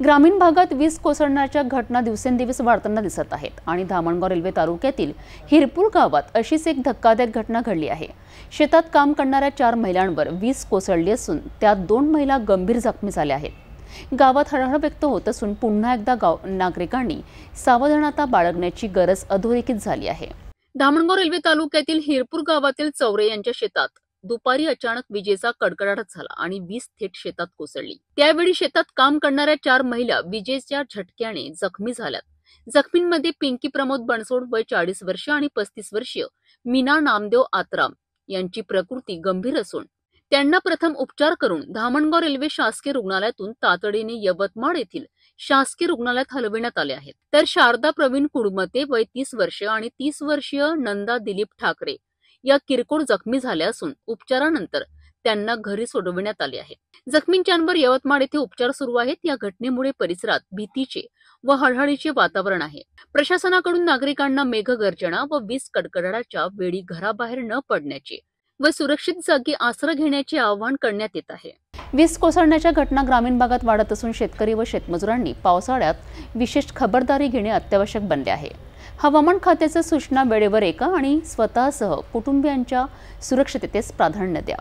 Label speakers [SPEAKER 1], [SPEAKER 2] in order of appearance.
[SPEAKER 1] ग्रामीण भागात वीज कोसळण्याच्या घटना दिवसेंदिवस वाढताना दिसत आहेत आणि धामणगाव रेल्वे तालुक्यातील हिरपूर गावात अशीच एक धक्कादायक घटना घडली आहे। शेतात काम करणाऱ्या 4 महिलांवर वीज कोसळली असून त्यात 2 महिला गंभीर जखमी झाल्या आहेत। गावात हळहळ व्यक्त होत असून पुन्हा एकदा नागरिकांनी सावधानता बाळगण्याची गरज अधोरेखित झाली आहे। धामणगाव रेल्वे तालुक्यातील हिरपूर गावातील चौरे यांच्या शेतात दुपारी अचानक विजेचा कडकडाट झाला आणि वीज थेट शेतात कोसळली। त्यावेळी शेतात काम करणाऱ्या 4 महिला विजेच्या झटक्याने जखमी झाल्यात। जखमींमध्ये पिंकी प्रमोद बनसोड वय 40 वर्ष आणि 35 वर्षीय मीना नामदेव आत्राम यांची प्रकृती गंभीर असून त्यांना प्रथम उपचार करून धामणगाव रेल्वे शासकीय रुग्णालयातून तातडीने यवतमाळ येथील शासकीय रुग्णालयात हलविण्यात आले आहेत। तर शारदा प्रवीण कुडमते वय 30 वर्ष आणि 30 वर्षीय नंदा दिलीप ठाकरे या किरकोळ जखमी झाल्या असून उपचारानंतर त्यांना घरी सोडविण्यात आले आहे। जखमींच्यांवर यवतमाळ येथे उपचार सुरू आहेत। या घटनेमुळे परिसरात भीतीचे व हळहळीचे वातावरण आहे। प्रशासनाकडून नागरिकांना मेघगर्जना व वीज कडकडाटाच्या वेळी घराबाहेर न पडण्याचे व सुरक्षित जागी आसरा घेण्याचे आवाहन करण्यात येत आहे। वीज कोसळण्याच्या घटना ग्रामीण भागात वाढत असून शेतकरी व शेतमजुरांनी पावसाळ्यात विशेष खबरदारी घेणे अत्यावश्यक बनले आहे। हवामान खात्याच्या सूचना वेळेवर ऐका आणि स्वतःसह कुटुंबियांच्या सुरक्षिततेस प्राधान्य द्या।